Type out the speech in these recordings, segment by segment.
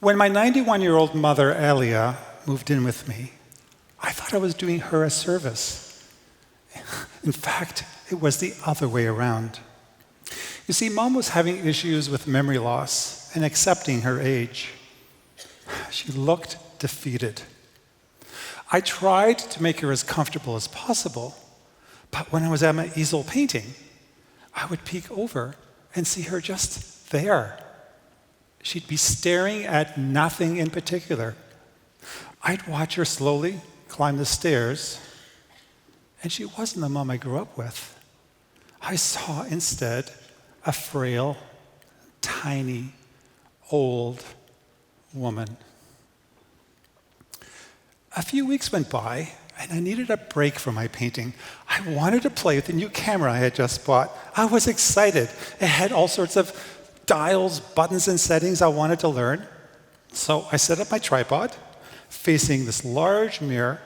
When my 91-year-old mother, Elia, moved in with me, I thought I was doing her a service. In fact, it was the other way around. You see, Mom was having issues with memory loss and accepting her age. She looked defeated. I tried to make her as comfortable as possible, but when I was at my easel painting, I would peek over and see her just there. She'd be staring at nothing in particular. I'd watch her slowly climb the stairs, and she wasn't the mom I grew up with. I saw instead a frail, tiny, old woman. A few weeks went by, and I needed a break from my painting. I wanted to play with the new camera I had just bought. I was excited. It had all sorts of dials, buttons, and settings I wanted to learn. So I set up my tripod, facing this large mirror,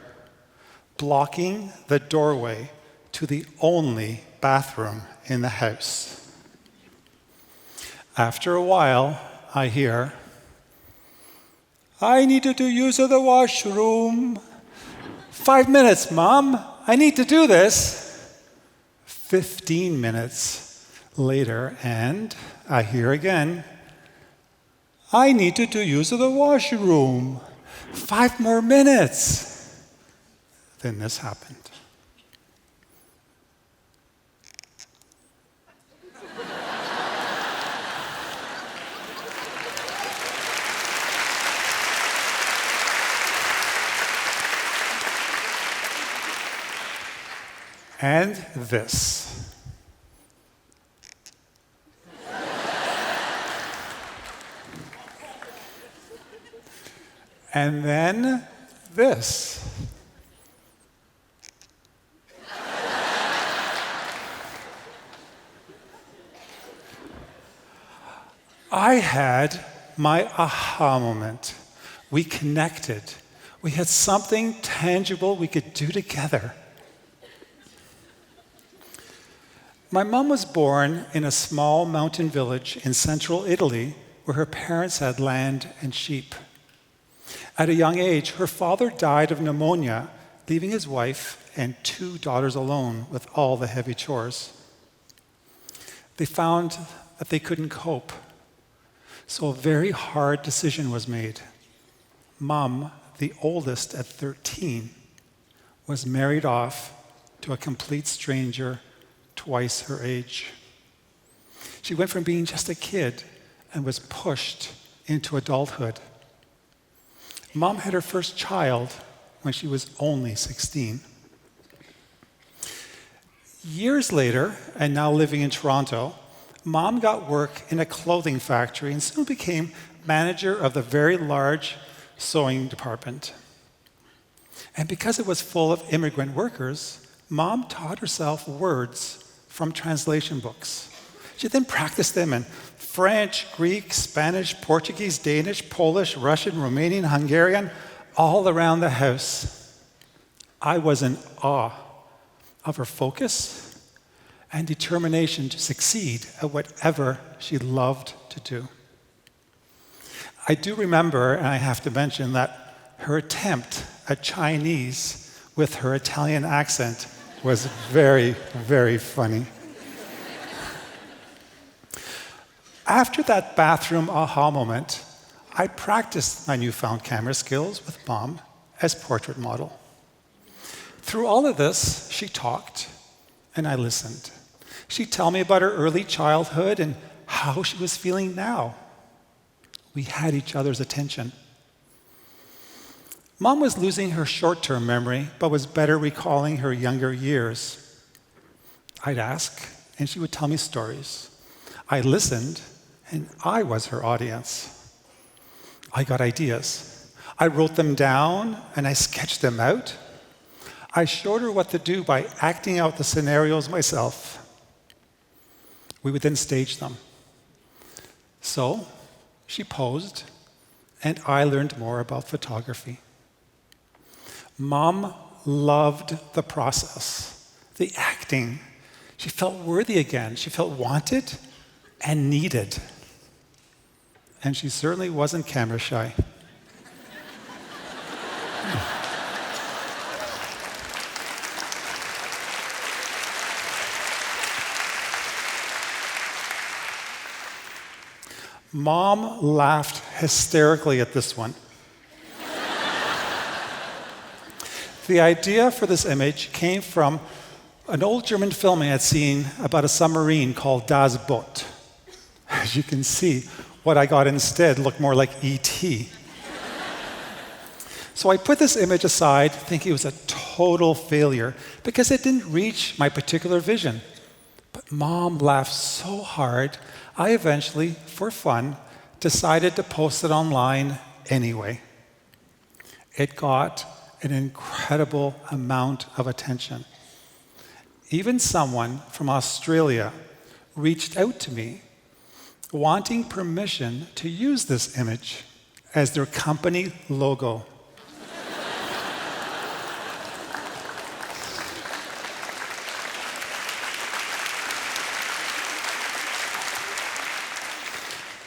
blocking the doorway to the only bathroom in the house. After a while, I hear, "I needed to use the washroom. 5 minutes, Mom. I need to do this." 15 minutes later, and I hear again, "I needed to use the washroom. 5 more minutes." Then this happened. And this. And then this. I had my aha moment. We connected. We had something tangible we could do together. My mom was born in a small mountain village in central Italy where her parents had land and sheep. At a young age, her father died of pneumonia, leaving his wife and 2 daughters alone with all the heavy chores. They found that they couldn't cope, so a very hard decision was made. Mom, the oldest at 13, was married off to a complete stranger twice her age. She went from being just a kid and was pushed into adulthood. Mom had her first child when she was only 16. Years later, and now living in Toronto, Mom got work in a clothing factory and soon became manager of the very large sewing department. And because it was full of immigrant workers, Mom taught herself words from translation books. She then practiced them in French, Greek, Spanish, Portuguese, Danish, Polish, Russian, Romanian, Hungarian, all around the house. I was in awe of her focus and determination to succeed at whatever she loved to do. I do remember, and I have to mention, that her attempt at Chinese with her Italian accent was very, very funny. After that bathroom aha moment, I practiced my newfound camera skills with Mom as portrait model. Through all of this, she talked, and I listened. She'd tell me about her early childhood and how she was feeling now. We had each other's attention. Mom was losing her short-term memory, but was better recalling her younger years. I'd ask, and she would tell me stories. I listened, and I was her audience. I got ideas. I wrote them down, and I sketched them out. I showed her what to do by acting out the scenarios myself. We would then stage them. So she posed, and I learned more about photography. Mom loved the process, the acting. She felt worthy again. She felt wanted and needed. and she certainly wasn't camera shy. Mom laughed hysterically at this one. The idea for this image came from an old German film I had seen about a submarine called Das Boot. As you can see, what I got instead looked more like E.T. So I put this image aside, thinking it was a total failure because it didn't reach my particular vision. But Mom laughed so hard, I eventually, for fun, decided to post it online anyway. It got an incredible amount of attention. Even someone from Australia reached out to me wanting permission to use this image as their company logo.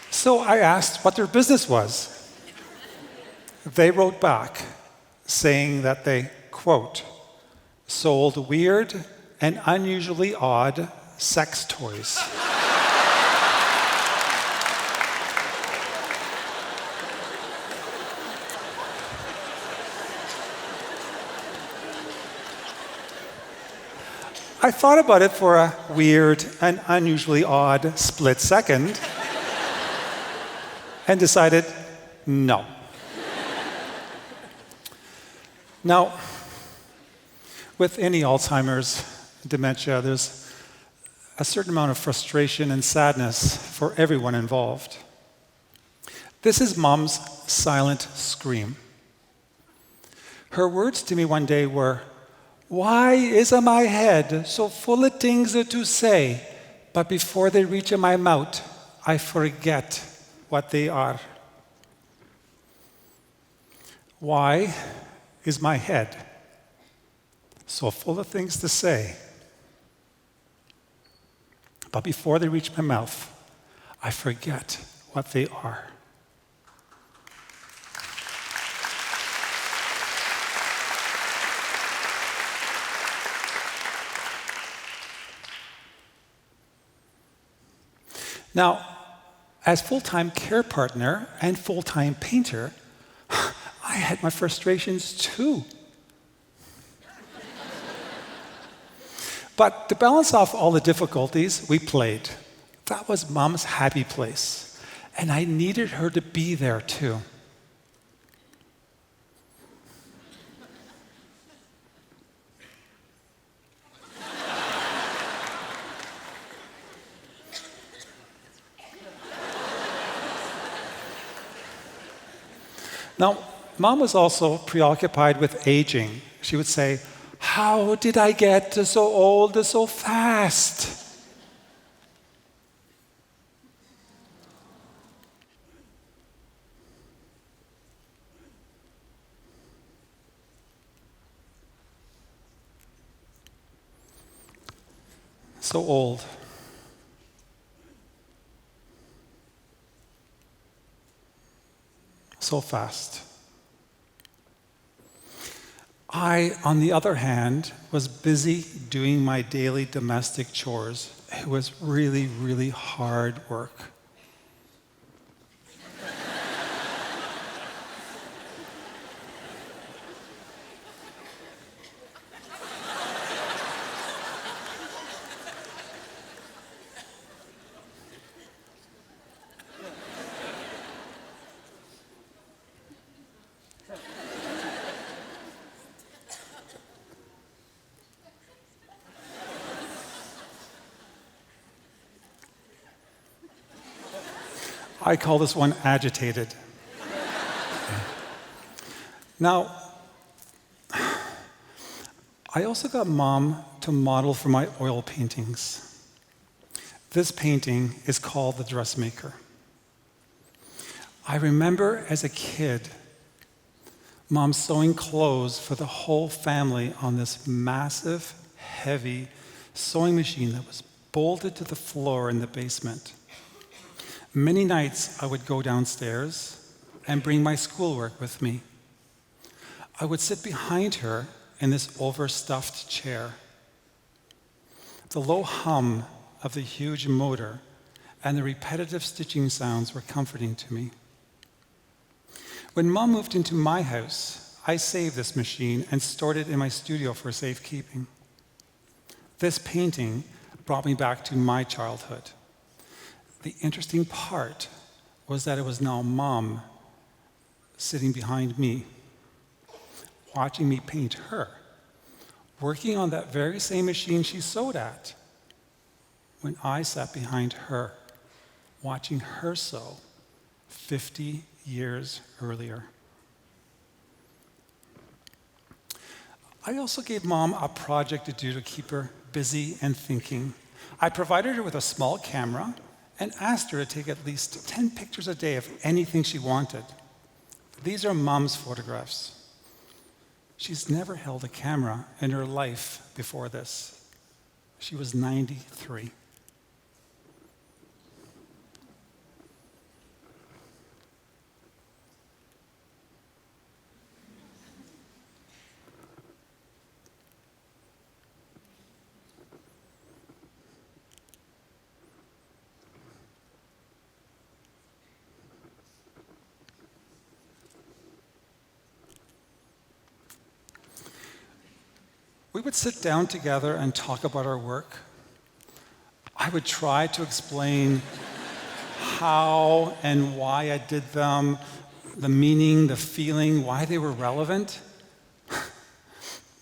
So I asked what their business was. They wrote back saying that they, quote, sold weird and unusually odd sex toys. I thought about it for a weird and unusually odd split second and decided no. Now, with any Alzheimer's, dementia, there's a certain amount of frustration and sadness for everyone involved. This is Mom's silent scream. Her words to me one day were, "Why is my head so full of things to say, but before they reach my mouth, I forget what they are?" Why is my head so full of things to say, but before they reach my mouth, I forget what they are? Now, as full-time care partner and full-time painter, I had my frustrations too. But to balance off all the difficulties, we played. That was Mom's happy place, and I needed her to be there too. Now, Mom was also preoccupied with aging. She would say, "How did I get so old so fast?" So old. So fast. I, on the other hand, was busy doing my daily domestic chores. It was really, really hard work. I call this one agitated. Now, I also got Mom to model for my oil paintings. This painting is called The Dressmaker. I remember as a kid, Mom sewing clothes for the whole family on this massive, heavy sewing machine that was bolted to the floor in the basement. Many nights I would go downstairs and bring my schoolwork with me. I would sit behind her in this overstuffed chair. The low hum of the huge motor and the repetitive stitching sounds were comforting to me. When Mom moved into my house, I saved this machine and stored it in my studio for safekeeping. This painting brought me back to my childhood. The interesting part was that it was now Mom sitting behind me, watching me paint her, working on that very same machine she sewed at, when I sat behind her, watching her sew 50 years earlier. I also gave Mom a project to do to keep her busy and thinking. I provided her with a small camera and asked her to take at least 10 pictures a day of anything she wanted. These are Mom's photographs. She's never held a camera in her life before this. She was 93. We would sit down together and talk about our work. I would try to explain how and why I did them, the meaning, the feeling, why they were relevant.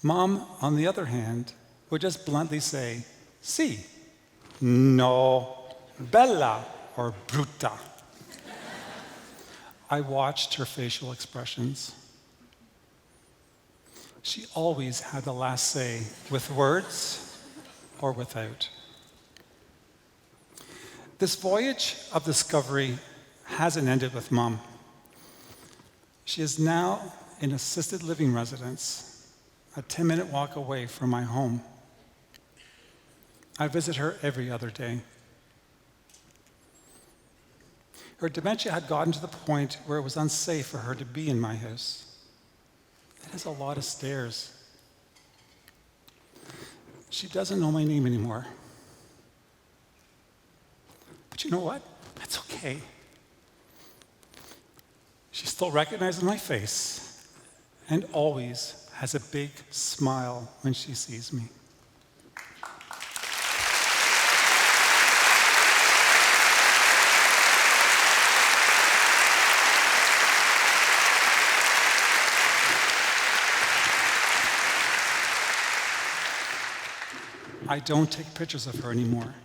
Mom, on the other hand, would just bluntly say, "Si, no, bella or brutta." I watched her facial expressions. She always had the last say, with words or without. This voyage of discovery hasn't ended with Mom. She is now in assisted living residence, a 10-minute walk away from my home. I visit her every other day. Her dementia had gotten to the point where it was unsafe for her to be in my house. It is a lot of stairs. She doesn't know my name anymore. But you know what? That's okay. She still recognizes my face and always has a big smile when she sees me. I don't take pictures of her anymore.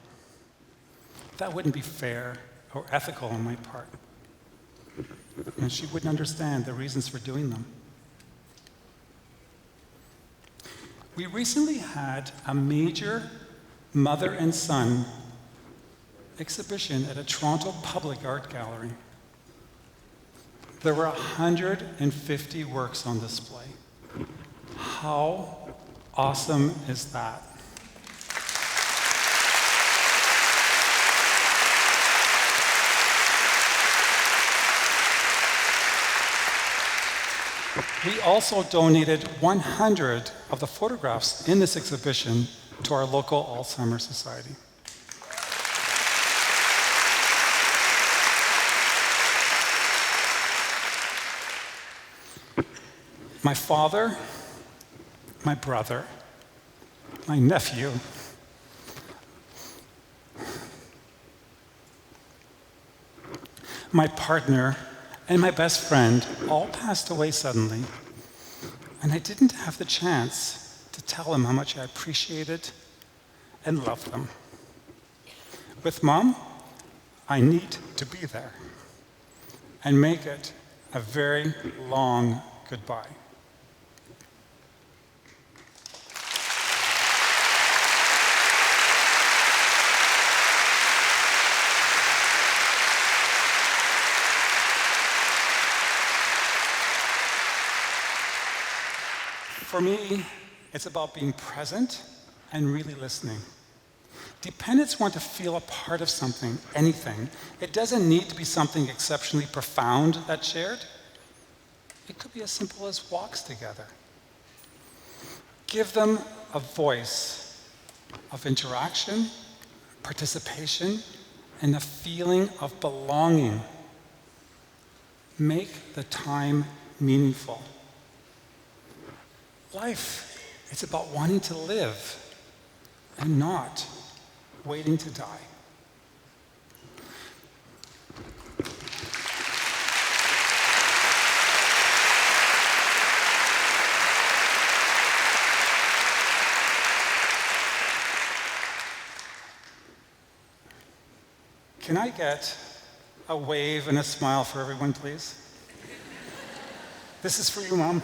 That wouldn't be fair or ethical on my part. And she wouldn't understand the reasons for doing them. We recently had a major mother and son exhibition at a Toronto public art gallery. There were 150 works on display. How awesome is that? We also donated 100 of the photographs in this exhibition to our local Alzheimer's Society. My father, my brother, my nephew, my partner, and my best friend all passed away suddenly, and I didn't have the chance to tell them how much I appreciated and loved them. With Mom, I need to be there and make it a very long goodbye. For me, it's about being present and really listening. Dependents want to feel a part of something, anything. It doesn't need to be something exceptionally profound that's shared. It could be as simple as walks together. Give them a voice of interaction, participation, and a feeling of belonging. Make the time meaningful. Life, it's about wanting to live and not waiting to die. Can I get a wave and a smile for everyone, please? This is for you, Mom.